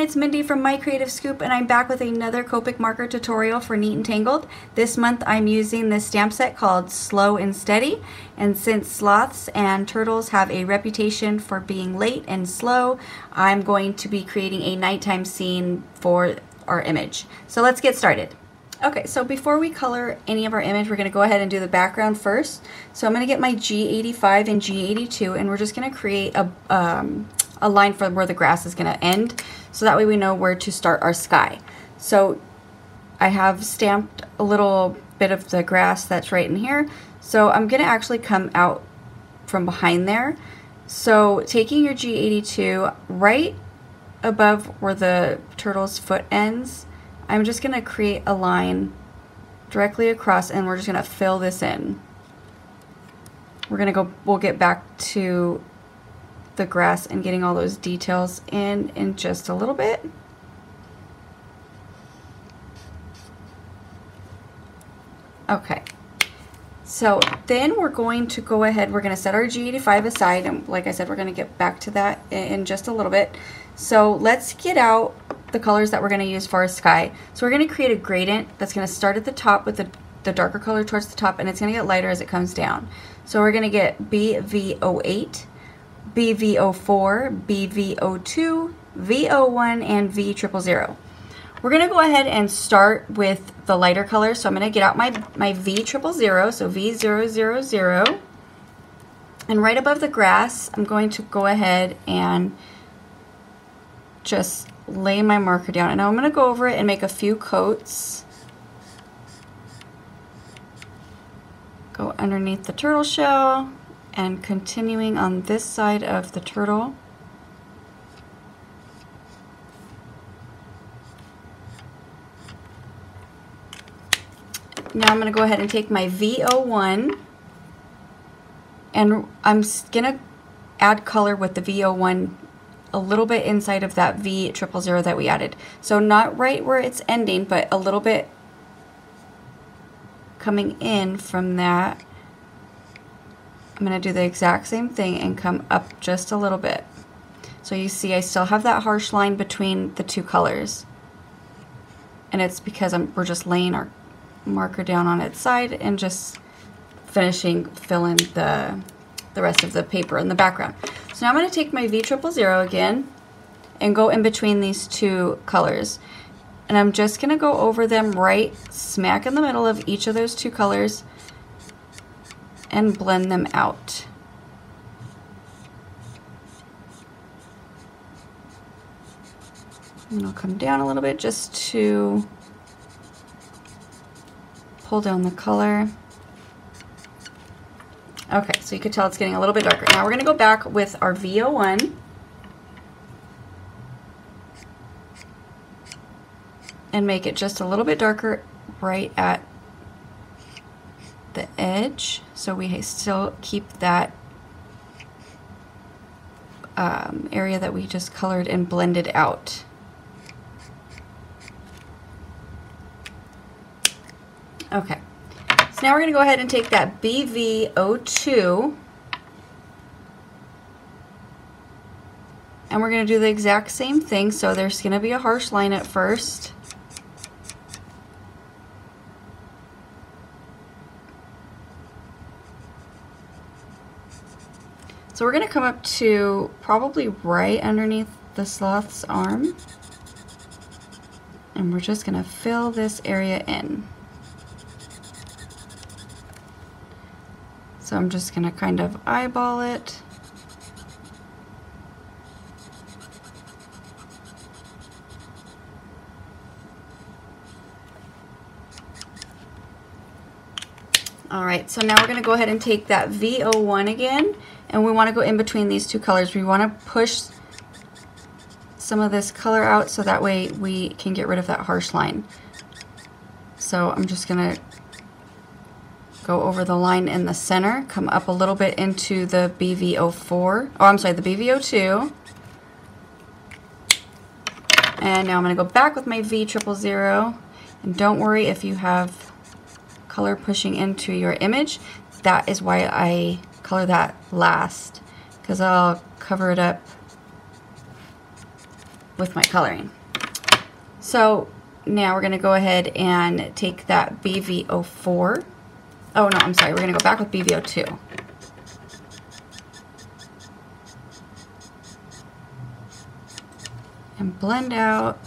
it's Mindy from My Creative Scoop, and I'm back with another Copic Marker tutorial for Neat and Tangled. This month I'm using this stamp set called Slow and Steady, and since sloths and turtles have a reputation for being late and slow, I'm going to be creating a nighttime scene for our image. So let's get started. Okay, so before we color any of our image, we're going to go ahead and do the background first. So I'm going to get my G85 and G82, and we're just going to create a line for where the grass is going to end, so that way we know where to start our sky. So I have stamped a little bit of the grass that's right in here, so I'm going to actually come out from behind there. So taking your G82 right above where the turtle's foot ends, I'm just going to create a line directly across, and we're just going to fill this in. We'll get back to the grass and getting all those details in just a little bit. Okay, so then we're going to go ahead, we're going to set our G85 aside, and like I said, we're going to get back to that in just a little bit. So let's get out the colors that we're going to use for our sky. So we're going to create a gradient that's going to start at the top with the darker color towards the top, and it's going to get lighter as it comes down. So we're going to get BV08, BV04, BV02, V01, and V000. We're going to go ahead and start with the lighter color. So I'm going to get out my V000, so V000, and right above the grass, I'm going to go ahead and just lay my marker down. And now I'm going to go over it and make a few coats. Go underneath the turtle shell, and continuing on this side of the turtle. Now I'm going to go ahead and take my V01, and I'm going to add color with the V01 a little bit inside of that V000 that we added. So not right where it's ending, but a little bit coming in from that. I'm going to do the exact same thing and come up just a little bit. So you see I still have that harsh line between the two colors. And it's because we're just laying our marker down on its side and just filling the rest of the paper in the background. So now I'm going to take my V000 again and go in between these two colors. And I'm just going to go over them right smack in the middle of each of those two colors and blend them out. And I'll come down a little bit just to pull down the color. Okay, so you can tell it's getting a little bit darker. Now we're going to go back with our V01 and make it just a little bit darker right at the edge, so we still keep that area that we just colored and blended out. Okay, so now we're going to go ahead and take that BV02 and we're going to do the exact same thing. So there's going to be a harsh line at first. So we're going to come up to probably right underneath the sloth's arm, and we're just going to fill this area in. So I'm just going to kind of eyeball it. Alright, so now we're going to go ahead and take that V01 again, and we want to go in between these two colors. We want to push some of this color out so that way we can get rid of that harsh line. So I'm just going to go over the line in the center, come up a little bit into the BV04, oh I'm sorry, the BV02. And now I'm going to go back with my V000, and don't worry if you have color pushing into your image. That is why I color that last, because I'll cover it up with my coloring. So now we're going to go ahead and take that BV04. Oh no, I'm sorry, we're going to go back with BV02. And blend out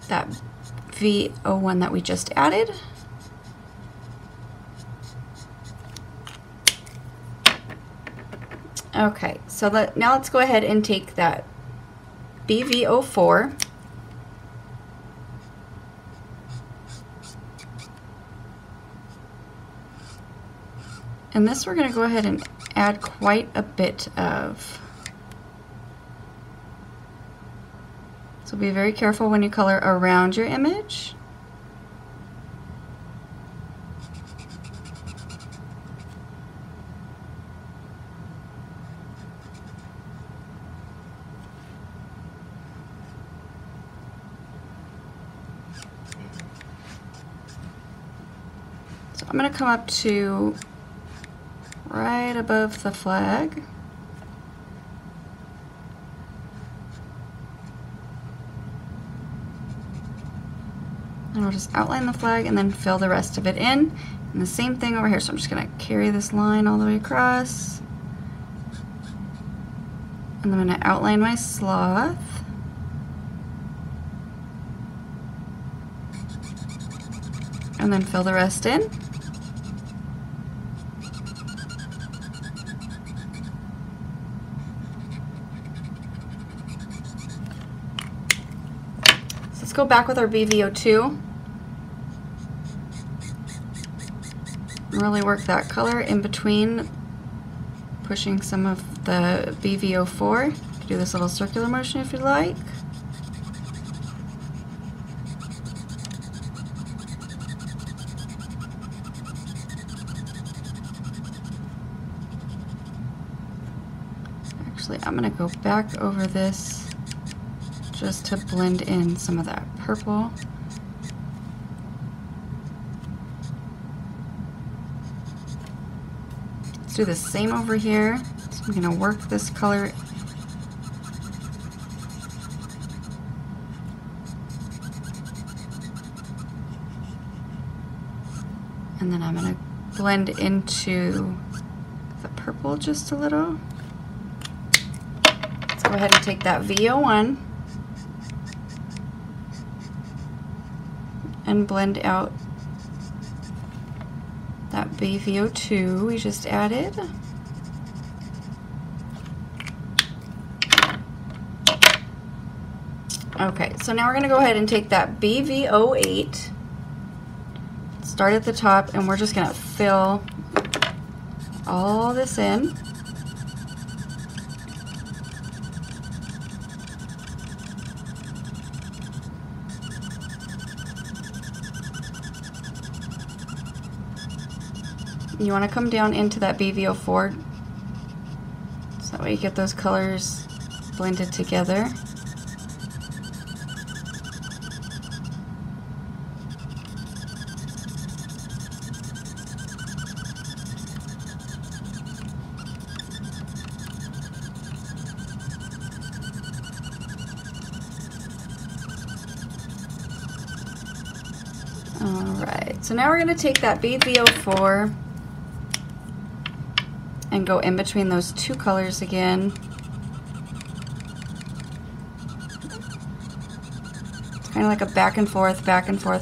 that V01 that we just added. Okay, so now let's go ahead and take that BV04 and this we're going to go ahead and add quite a bit of. So be very careful when you color around your image. So I'm going to come up to right above the flag. And we'll just outline the flag and then fill the rest of it in. And the same thing over here. So I'm just going to carry this line all the way across. And I'm going to outline my sloth. And then fill the rest in. So let's go back with our BV02. Really work that color in between, pushing some of the BV04. You can do this little circular motion if you'd like. Actually, I'm going to go back over this just to blend in some of that purple. Let's do the same over here. So I'm going to work this color and then I'm going to blend into the purple just a little. Let's go ahead and take that V01 and blend out that BV02 we just added. Okay, so now we're going to go ahead and take that BV08, start at the top, and we're just going to fill all this in. You want to come down into that BV04 so that way you get those colors blended together. Alright, so now we're going to take that BV04 and go in between those two colors again. It's kind of like a back and forth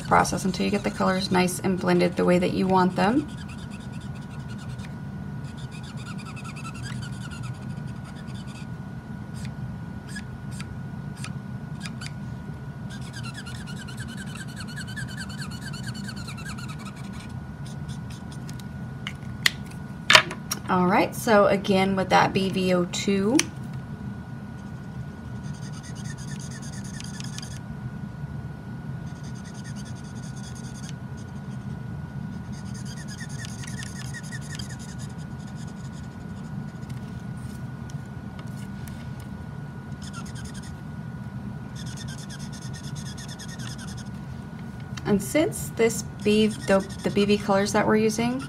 process until you get the colors nice and blended the way that you want them. Alright, so again with that BV02, and since this the BV colors that we're using,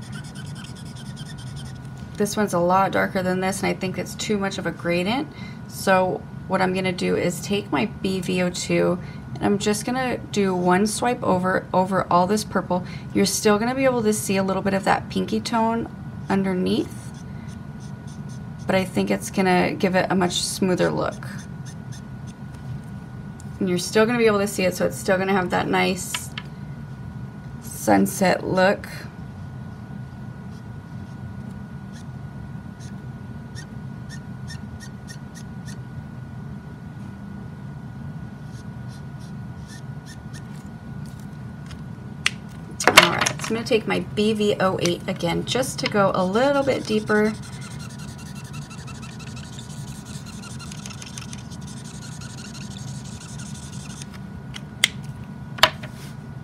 this one's a lot darker than this, and I think it's too much of a gradient. So what I'm going to do is take my BV02 I'm just gonna do one swipe over all this purple. You're still gonna be able to see a little bit of that pinky tone underneath, but I think it's gonna give it a much smoother look. And you're still gonna be able to see it, so it's still gonna have that nice sunset look. I'm going to take my BV08 again just to go a little bit deeper.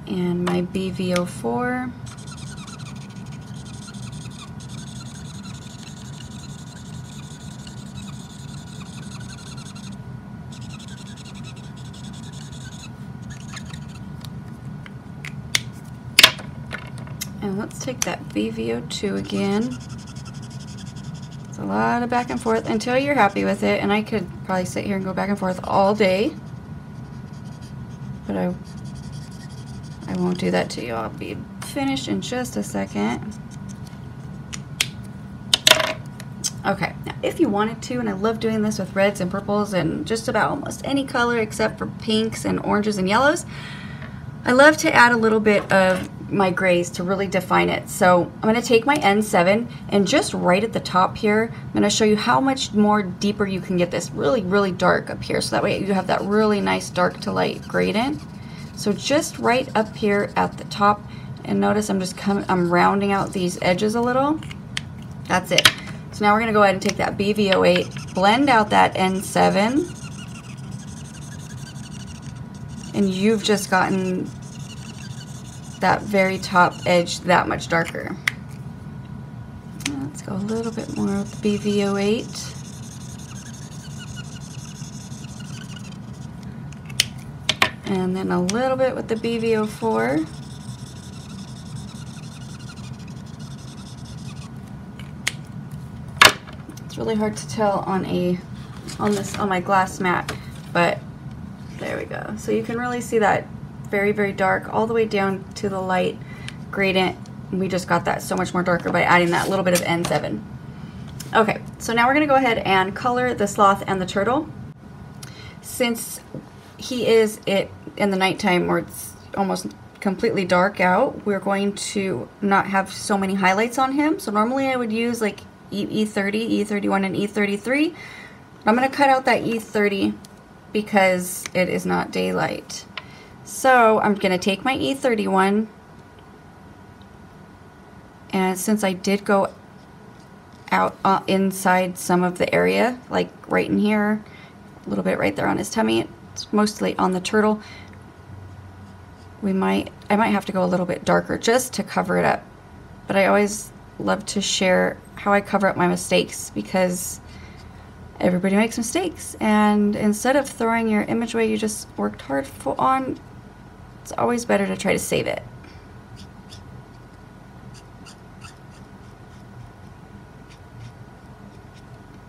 And my BV04. And let's take that BV02 again. It's a lot of back and forth until you're happy with it, and I could probably sit here and go back and forth all day, but I won't do that to you. I'll be finished in just a second. Okay, now if you wanted to, and I love doing this with reds and purples and just about almost any color except for pinks and oranges and yellows, I love to add a little bit of my grays to really define it. So I'm going to take my N7 and just right at the top here, I'm going to show you how much more deeper you can get this really, really dark up here. So that way you have that really nice dark to light gradient. So just right up here at the top, and notice I'm rounding out these edges a little. That's it. So now we're going to go ahead and take that BV08, blend out that N7, and you've just gotten that very top edge that much darker. Let's go a little bit more with the BV08. And then a little bit with the BV04. It's really hard to tell on my glass mat, but there we go. So you can really see that very, very dark all the way down to the light gradient. We just got that so much more darker by adding that little bit of N7. Okay, so now we're going to go ahead and color the sloth and the turtle. Since he is in the nighttime where it's almost completely dark out, we're going to not have so many highlights on him. So normally I would use like E30, E31, and E33. I'm going to cut out that E30 because it is not daylight. So I'm going to take my E31, and since I did go out inside some of the area, like right in here, a little bit right there on his tummy, it's mostly on the turtle, I might have to go a little bit darker just to cover it up. But I always love to share how I cover up my mistakes, because everybody makes mistakes, and instead of throwing your image away you just worked hard on, it's always better to try to save it.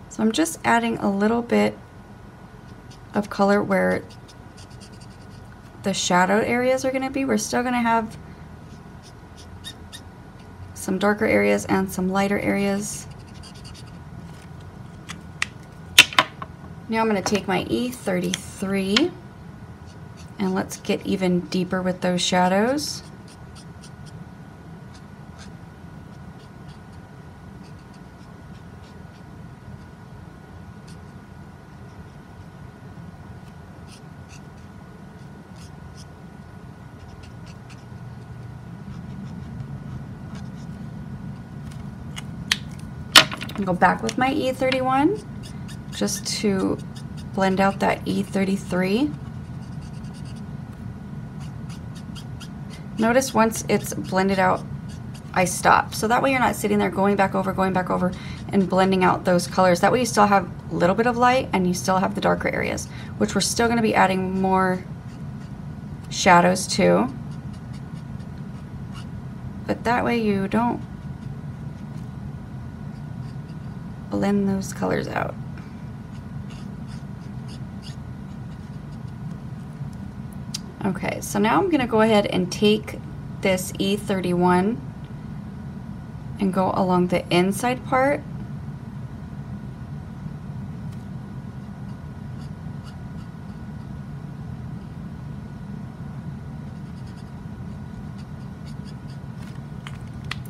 So I'm just adding a little bit of color where the shadowed areas are going to be. We're still going to have some darker areas and some lighter areas. Now I'm going to take my E33 and let's get even deeper with those shadows. And go back with my E31 just to blend out that E33. Notice once it's blended out, I stop. So that way you're not sitting there going back over, and blending out those colors. That way you still have a little bit of light and you still have the darker areas, which we're still going to be adding more shadows to. But that way you don't blend those colors out. Okay, so now I'm going to go ahead and take this E31 and go along the inside part.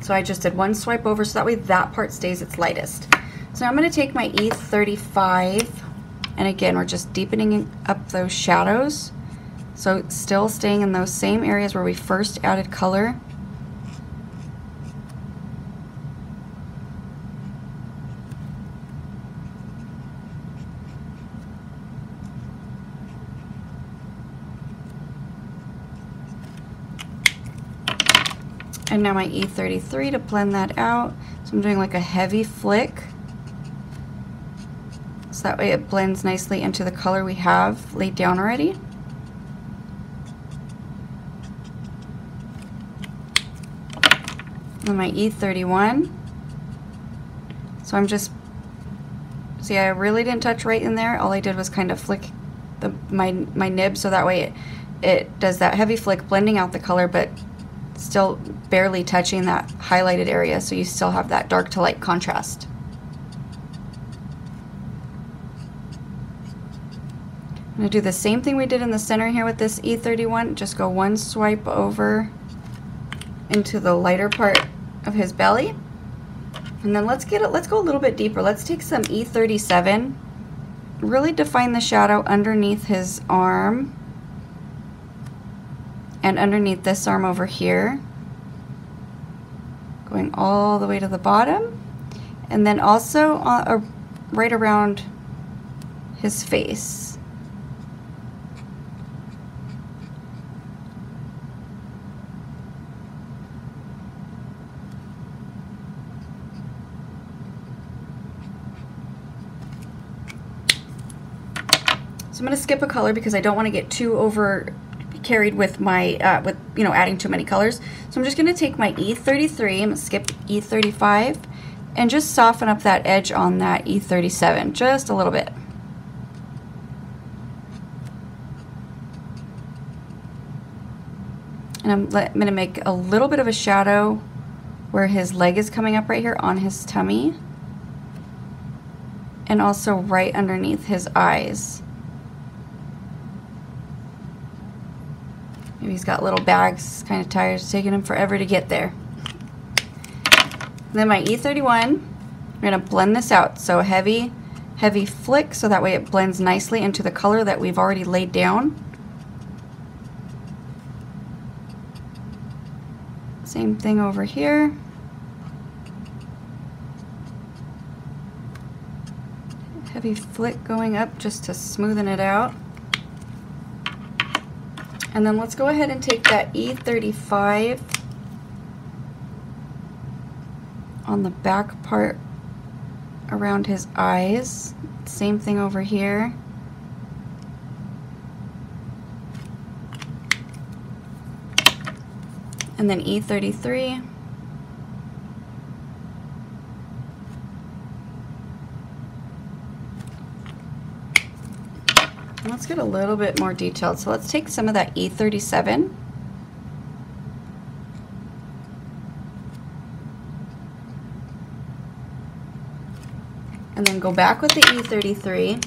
So I just did one swipe over so that way that part stays its lightest. So now I'm going to take my E35, and again we're just deepening up those shadows. So it's still staying in those same areas where we first added color. And now my E33 to blend that out. So I'm doing like a heavy flick. So that way it blends nicely into the color we have laid down already. And my E31. So I'm just, see, I really didn't touch right in there. All I did was kind of flick my nib so that way it does that heavy flick, blending out the color, but still barely touching that highlighted area, so you still have that dark to light contrast. I'm going to do the same thing we did in the center here with this E31, just go one swipe over into the lighter part of his belly. And then let's go a little bit deeper. Let's take some E37, really define the shadow underneath his arm and underneath this arm over here, going all the way to the bottom, and then also right around his face. So I'm going to skip a color because I don't want to get too over carried with my adding too many colors. So I'm just going to take my E33, I'm going to skip E35, and just soften up that edge on that E37 just a little bit. And I'm going to make a little bit of a shadow where his leg is coming up right here on his tummy, and also right underneath his eyes. Maybe he's got little bags, kind of tired, it's taking him forever to get there. And then my E31, I'm going to blend this out. So a heavy flick so that way it blends nicely into the color that we've already laid down. Same thing over here. Heavy flick going up just to smoothen it out. And then let's go ahead and take that E35 on the back part around his eyes. Same thing over here. And then E33. Let's get a little bit more detailed. So let's take some of that E37. And then go back with the E33.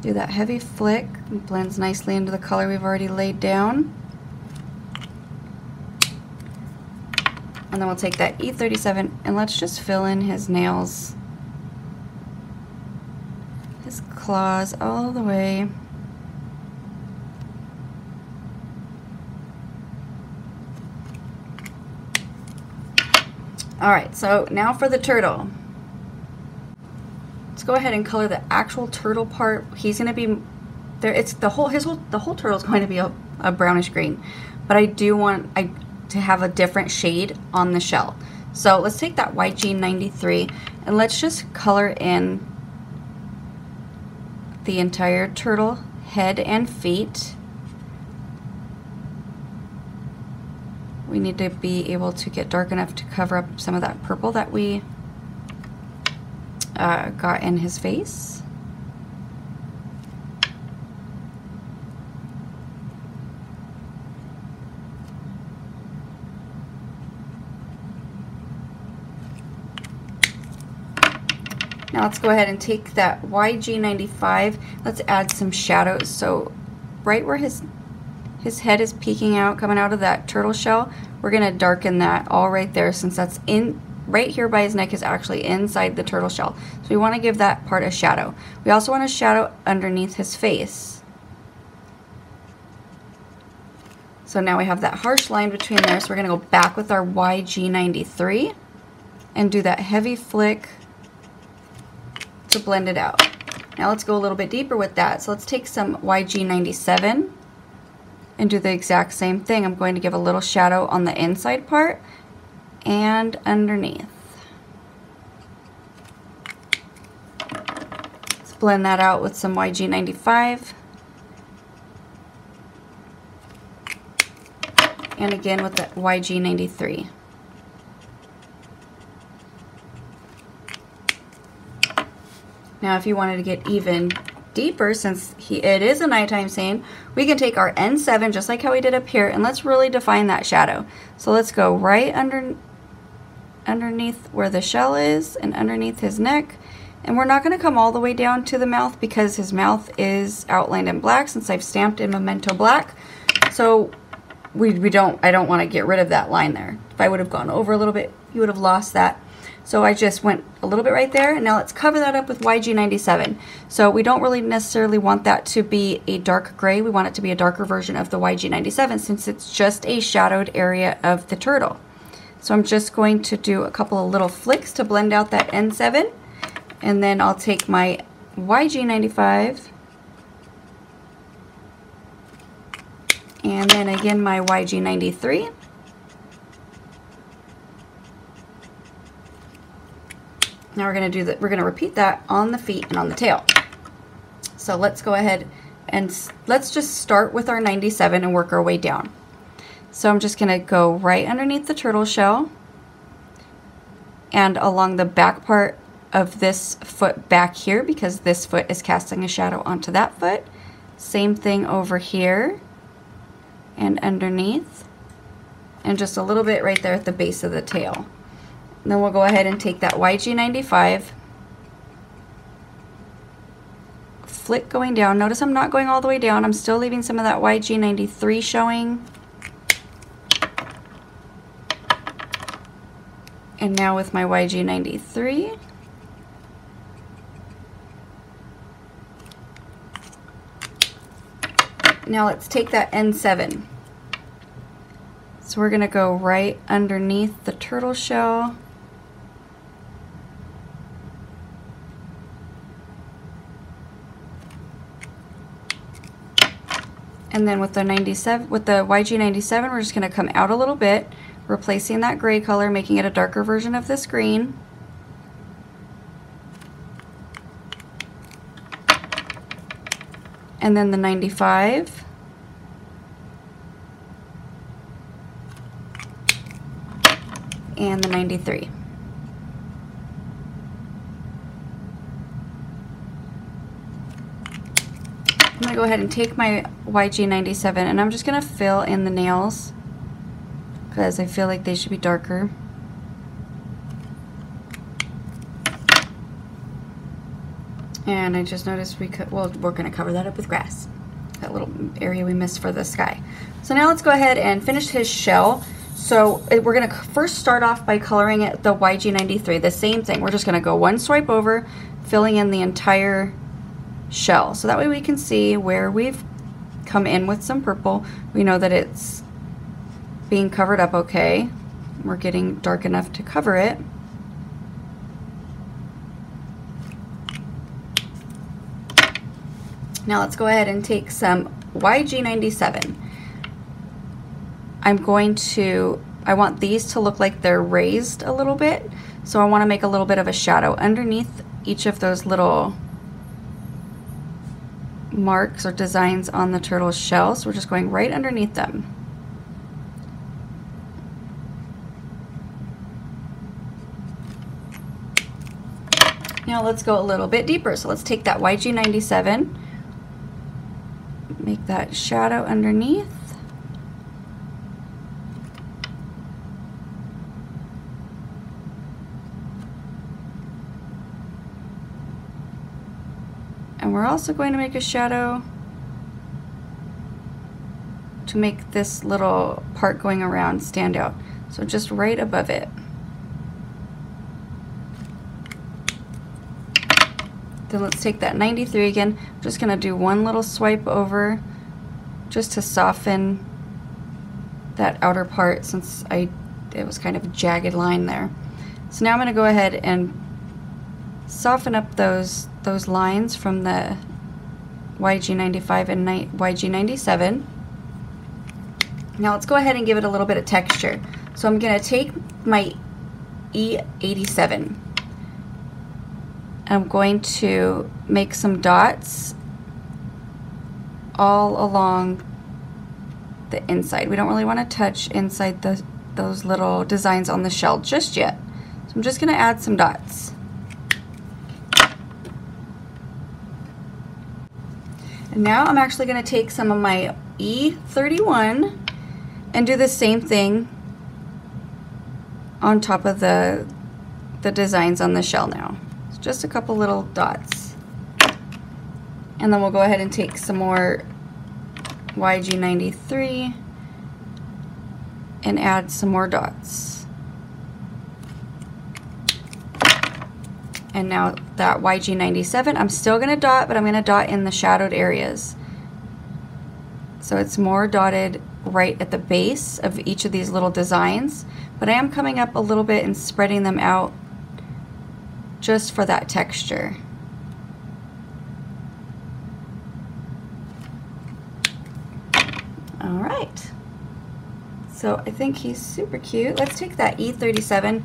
Do that heavy flick. It blends nicely into the color we've already laid down. And then we'll take that E37 and let's just fill in his nails. His claws all the way. Alright, so now for the turtle. Let's go ahead and color the actual turtle part. He's going to be there. It's the whole turtle is going to be a brownish green, but I do want to have a different shade on the shell. So let's take that YG93 and let's just color in the entire turtle head and feet. We need to be able to get dark enough to cover up some of that purple that we got in his face. Now let's go ahead and take that YG95. Let's add some shadows. So right where his head is peeking out, coming out of that turtle shell, we're going to darken that all right there, since that's in right here by his neck is actually inside the turtle shell. So we want to give that part a shadow. We also want a shadow underneath his face. So now we have that harsh line between there, so we're going to go back with our YG93 and do that heavy flick to blend it out. Now let's go a little bit deeper with that. So let's take some YG97 and do the exact same thing. I'm going to give a little shadow on the inside part and underneath. Let's blend that out with some YG95. And again with the YG93. Now if you wanted to get even deeper, since it is a nighttime scene, we can take our N7 just like how we did up here, and let's really define that shadow. So let's go right underneath where the shell is and underneath his neck, and we're not going to come all the way down to the mouth because his mouth is outlined in black since I've stamped in Memento Black. So I don't want to get rid of that line there. If I would have gone over a little bit, you would have lost that. So I just went a little bit right there, and now let's cover that up with YG97. So we don't really necessarily want that to be a dark gray. We want it to be a darker version of the YG97 since it's just a shadowed area of the turtle. So I'm just going to do a couple of little flicks to blend out that N7, and then I'll take my YG95 and then again my YG93. Now we're going to do that. We're going to repeat that on the feet and on the tail. So let's go ahead and let's just start with our 97 and work our way down. So I'm just going to go right underneath the turtle shell and along the back part of this foot back here, because this foot is casting a shadow onto that foot. Same thing over here and underneath, and just a little bit right there at the base of the tail. And then we'll go ahead and take that YG95, flick going down. Notice I'm not going all the way down. I'm still leaving some of that YG93 showing. And now with my YG93, now let's take that N7. So we're going to go right underneath the turtle shell. And then with the YG97, we're just going to come out a little bit, replacing that gray color, making it a darker version of this green. And then the 95. And the 93. I'm going to go ahead and take my YG97 and I'm just going to fill in the nails because I feel like they should be darker. And I just noticed we're going to cover that up with grass. That little area we missed for the sky. So now let's go ahead and finish his shell. So we're going to first start off by coloring it the YG93, the same thing. We're just going to go one swipe over, filling in the entire shell. So that way we can see where we've come in with some purple. We know that it's being covered up okay. We're getting dark enough to cover it. Now let's go ahead and take some YG97. I want these to look like they're raised a little bit, so I want to make a little bit of a shadow underneath each of those little marks or designs on the turtle's shell. So we're just going right underneath them. Now let's go a little bit deeper. So let's take that YG97, make that shadow underneath. And we're also going to make a shadow to make this little part going around stand out. So just right above it. Then let's take that 93 again. I'm just gonna do one little swipe over just to soften that outer part since it was kind of a jagged line there. So now I'm gonna go ahead and soften up those lines from the YG95 and YG97. Now let's go ahead and give it a little bit of texture. So I'm gonna take my E87. I'm going to make some dots all along the inside. We don't really want to touch inside those little designs on the shell just yet. So I'm just going to add some dots. And now I'm actually going to take some of my E31 and do the same thing on top of the designs on the shell now. Just a couple little dots. And then we'll go ahead and take some more YG93 and add some more dots. And now that YG97, I'm still going to dot, but I'm going to dot in the shadowed areas. So it's more dotted right at the base of each of these little designs, but I am coming up a little bit and spreading them out just for that texture. All right. So I think he's super cute. Let's take that E37,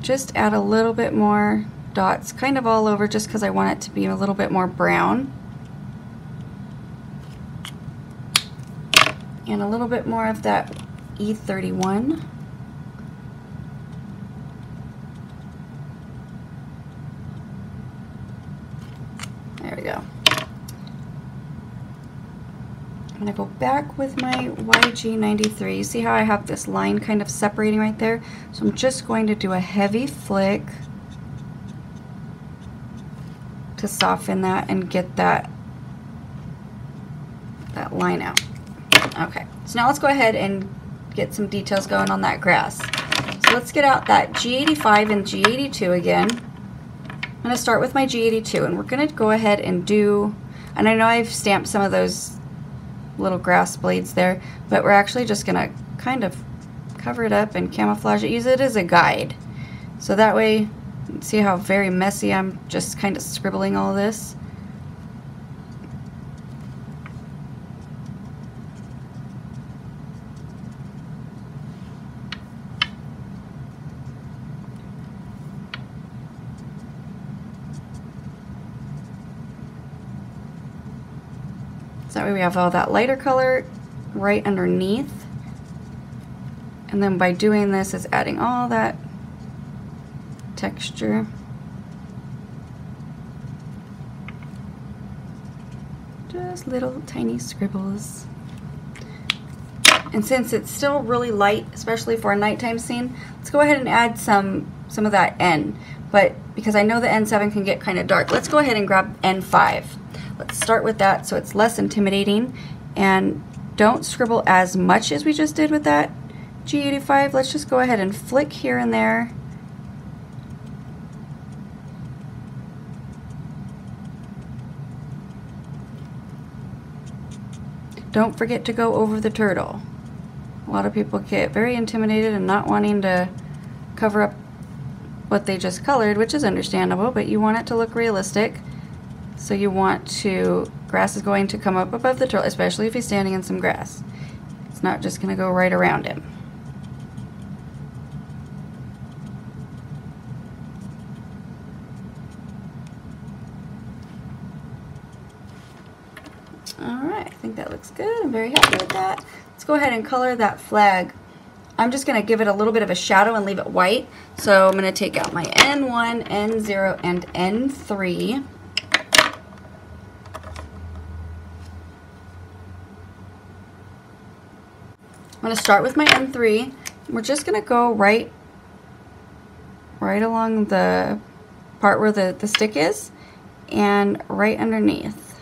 just add a little bit more dots, kind of all over, just because I want it to be a little bit more brown. And a little bit more of that E31. There we go. I'm going to go back with my YG93. See how I have this line kind of separating right there? So I'm just going to do a heavy flick to soften that and get that line out. Okay, so now let's go ahead and get some details going on that grass. So let's get out that G85 and G82 again. I'm going to start with my G82, and we're going to go ahead and do, and I know I've stamped some of those little grass blades there, but we're actually just going to kind of cover it up and camouflage it, use it as a guide. So that way, see how very messy I'm just kind of scribbling all this? So that way we have all that lighter color right underneath. And then by doing this, it's adding all that texture. Just little tiny scribbles. And since it's still really light, especially for a nighttime scene, let's go ahead and add some of that N. But because I know the N7 can get kind of dark, let's go ahead and grab N5. Let's start with that so it's less intimidating, and don't scribble as much as we just did with that G85. Let's just go ahead and flick here and there. Don't forget to go over the turtle. A lot of people get very intimidated and not wanting to cover up what they just colored, which is understandable, but you want it to look realistic. So you want to, grass is going to come up above the turtle, especially if he's standing in some grass. It's not just going to go right around him. Alright, I think that looks good. I'm very happy with that. Let's go ahead and color that flag. I'm just going to give it a little bit of a shadow and leave it white. So I'm going to take out my N1, N0, and N3. I'm going to start with my N3. We're just going to go right along the part where the stick is, and right underneath.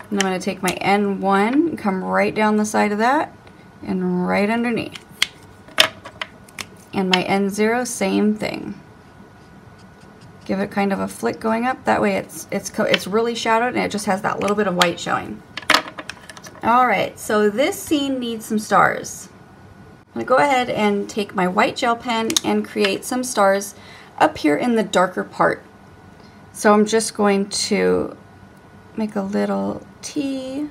And I'm going to take my N1 and come right down the side of that and right underneath. And my N0, same thing. Give it kind of a flick going up. That way it's really shadowed and it just has that little bit of white showing. Alright, so this scene needs some stars. I'm going to go ahead and take my white gel pen and create some stars up here in the darker part. So I'm just going to make a little T.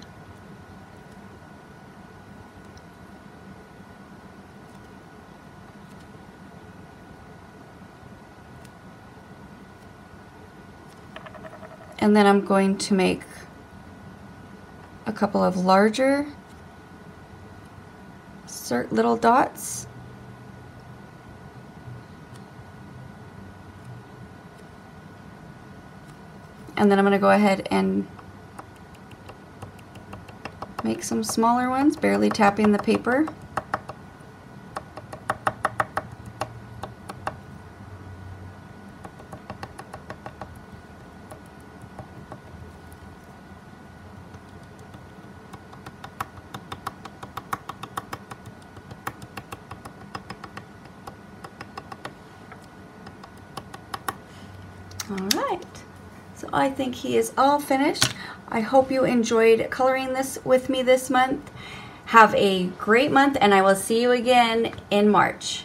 And then I'm going to make a couple of larger little dots. And then I'm going to go ahead and make some smaller ones, barely tapping the paper. Alright, so I think he is all finished. I hope you enjoyed coloring this with me this month. Have a great month, and I will see you again in March.